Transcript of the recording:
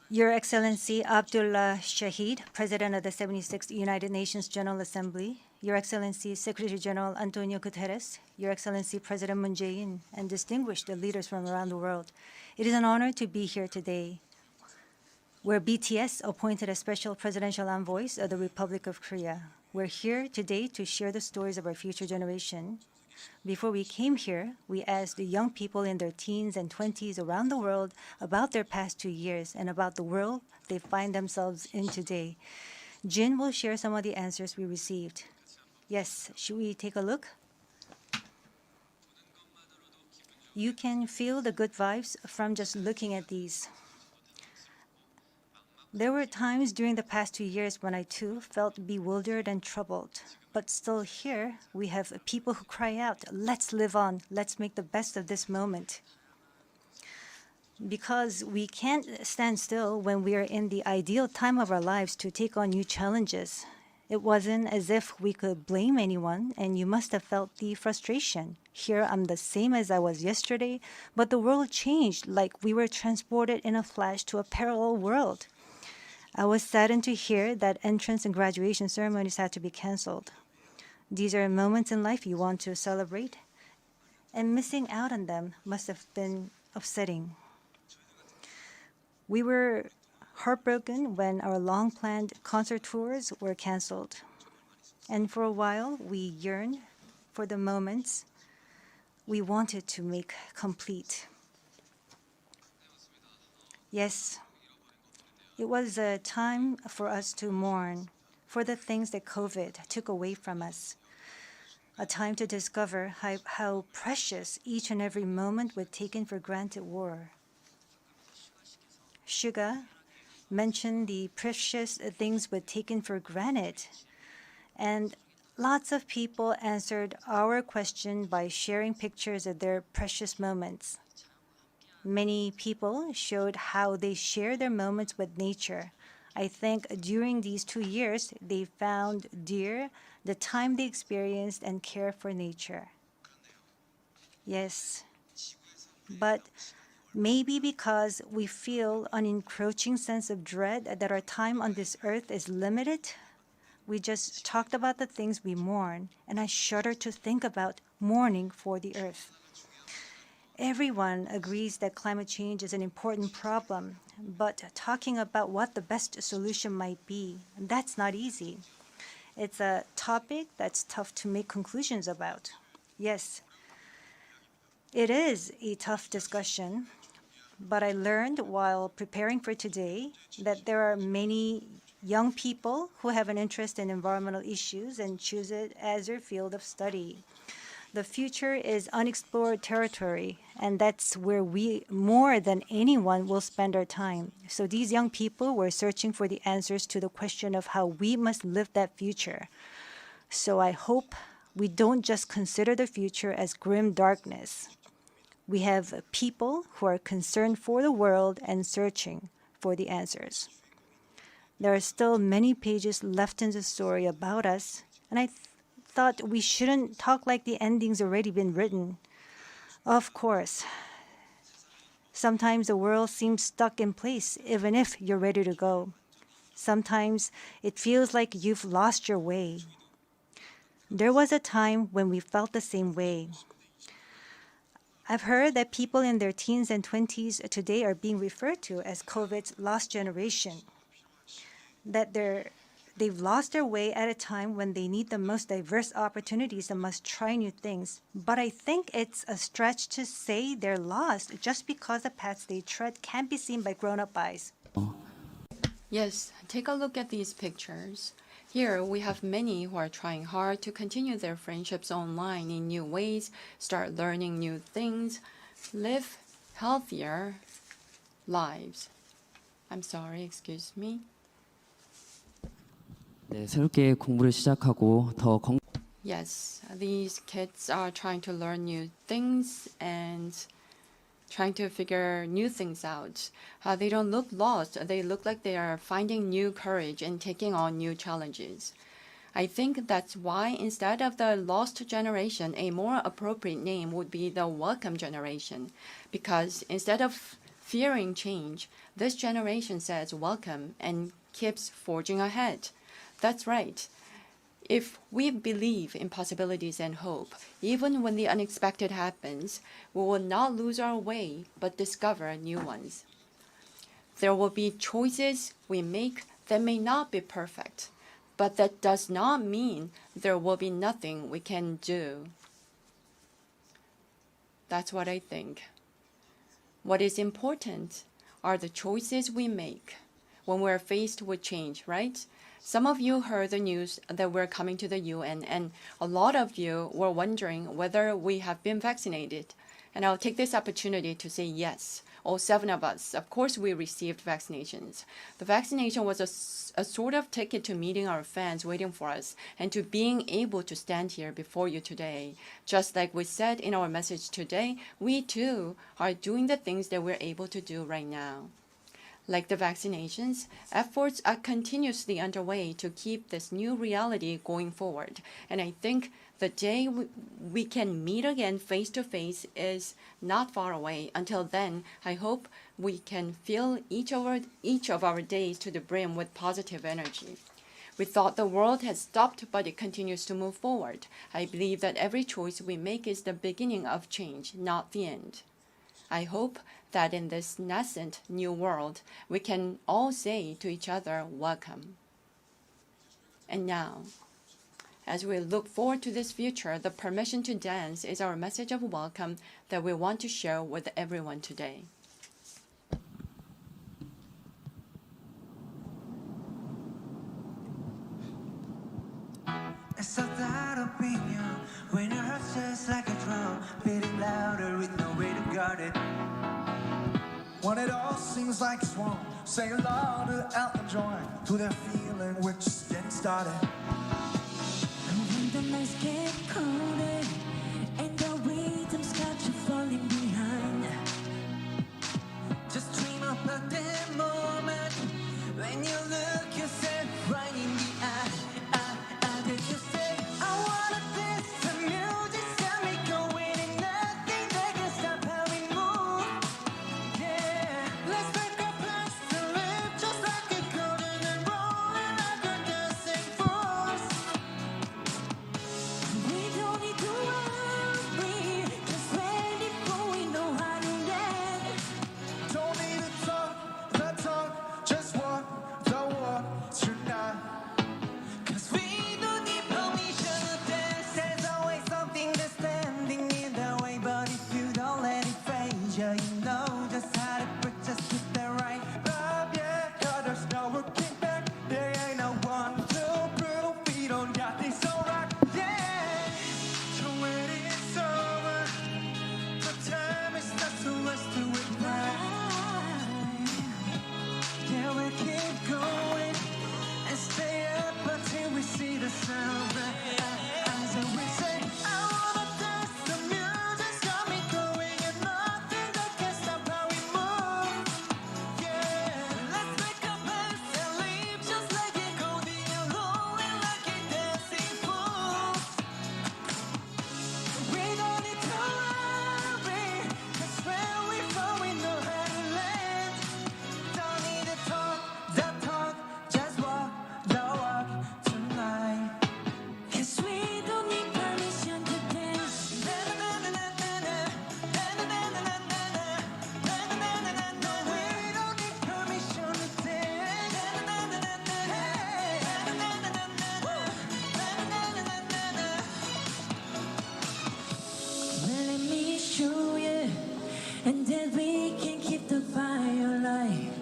Your Excellency Abdullah Shahid, President of the 76th United Nations General Assembly, Your Excellency Secretary General Antonio Guterres, Your Excellency President Moon Jae-in, and distinguished leaders from around the world, it is an honor to be here today, where BTS appointed as special presidential envoys of the Republic of Korea. We're here today to share the stories of our future generation. Before we came here, we asked the young people in their teens and 20s around the world about their past 2 years and about the world they find themselves in today. Jin will share some of the answers we received. Yes, should we take a look? You can feel the good vibes from just looking at these. There were times during the past 2 years when I too felt bewildered and troubled. But still here, we have people who cry out, let's live on, let's make the best of this moment. Because we can't stand still when we are in the ideal time of our lives to take on new challenges. It wasn't as if we could blame anyone, and you must have felt the frustration. Here I'm the same as I was yesterday, but the world changed like we were transported in a flash to a parallel world. I was saddened to hear that entrance and graduation ceremonies had to be canceled. These are moments in life you want to celebrate, and missing out on them must have been upsetting. We were heartbroken when our long-planned concert tours were canceled. And for a while, we yearned for the moments we wanted to make complete. Yes, it was a time for us to mourn for the things that COVID took away from us. A time to discover how precious each and every moment we'd taken for granted were. Suga mentioned the precious things we'd taken for granted, and lots of people answered our question by sharing pictures of their precious moments. Many people showed how they share their moments with nature. I think during these 2 years, they found dear the time they experienced and care for nature. Yes, but maybe because we feel an encroaching sense of dread that our time on this earth is limited, we just talked about the things we mourn, and I shudder to think about mourning for the earth. Everyone agrees that climate change is an important problem, but talking about what the best solution might be, that's not easy. It's a topic that's tough to make conclusions about. Yes, it is a tough discussion, but I learned while preparing for today that there are many young people who have an interest in environmental issues and choose it as their field of study. The future is unexplored territory, and that's where we, more than anyone, will spend our time. So these young people were searching for the answers to the question of how we must live that future. So I hope we don't just consider the future as grim darkness. We have people who are concerned for the world and searching for the answers. There are still many pages left in the story about us, and I thought we shouldn't talk like the ending's already been written. Of course, sometimes the world seems stuck in place even if you're ready to go. Sometimes it feels like you've lost your way. There was a time when we felt the same way. I've heard that people in their teens and 20s today are being referred to as COVID's lost generation, that they've lost their way at a time when they need the most diverse opportunities and must try new things. But I think it's a stretch to say they're lost just because the paths they tread can't be seen by grown-up eyes. Yes, take a look at these pictures. Here we have many who are trying hard to continue their friendships online in new ways, start learning new things, live healthier lives. I'm sorry, excuse me. 네, 새롭게 공부를 시작하고 더 Yes, these kids are trying to learn new things and trying to figure new things out. They don't look lost. They look like they are finding new courage and taking on new challenges. I think that's why instead of the lost generation, a more appropriate name would be the welcome generation. Because instead of fearing change, this generation says welcome and keeps forging ahead. That's right. If we believe in possibilities and hope, even when the unexpected happens, we will not lose our way but discover new ones. There will be choices we make that may not be perfect, but that does not mean there will be nothing we can do. That's what I think. What is important are the choices we make when we're faced with change, right? Some of you heard the news that we're coming to the UN, and a lot of you were wondering whether we have been vaccinated. And I'll take this opportunity to say yes. All 7 of us, of course, we received vaccinations. The vaccination was a sort of ticket to meeting our fans waiting for us and to being able to stand here before you today. Just like we said in our message today, we too are doing the things that we're able to do right now. Like the vaccinations, efforts are continuously underway to keep this new reality going forward. And I think the day we can meet again face to face is not far away. Until then, I hope we can fill each of our days to the brim with positive energy. We thought the world had stopped, but it continues to move forward. I believe that every choice we make is the beginning of change, not the end. I hope that in this nascent new world, we can all say to each other, welcome. And now, as we look forward to this future, the permission to dance is our message of welcome that we want to share with everyone today. It's so that opinion when your heart's just like a drum, beating louder with no way to guard it. When it all seems like it's wrong, say along to Elton John, to that feeling we're just getting started. And when the nights get colder and the rhythms got you falling behind, just dream about that moment when you look yourself right in the eye. Then you say, I wanna dance, the music's got me going, and nothing that can stop how we move. Yeah, let's make our plans to live just like a golden and rolling like a dancing fools. We don't need to worry, just ready for we know how to dance. Don't need to talk the talk, just walk the walk tonight. Cause we don't need permission to dance. There's always something that's standing in the way, but if you don't let it phase you, you know just how to put just get that right. Love, yeah, 'cause there's no looking back. There ain't no one to prove we don't got this alright. Yeah, so when it's over, the time is not to us to it right. Yeah, we keep going and stay up until we see the sunrise. And we say, I wanna dance, the music's got me going, and nothing that can stop how we move. Yeah, let's make a pass and leave just like it golden and rolling like a dancing fools. We don't need to worry, 'cause when we fall we know how to land. Don't need to talk the talk, just walk the walk tonight. 'Cause we don't need permission to dance. Na na na na na na, na na na na na na, na na na na na na. We don't need permission to dance. Na na na na na na, na na na na na, na na na na na. Well, let me show you, and then we can keep the fire alive.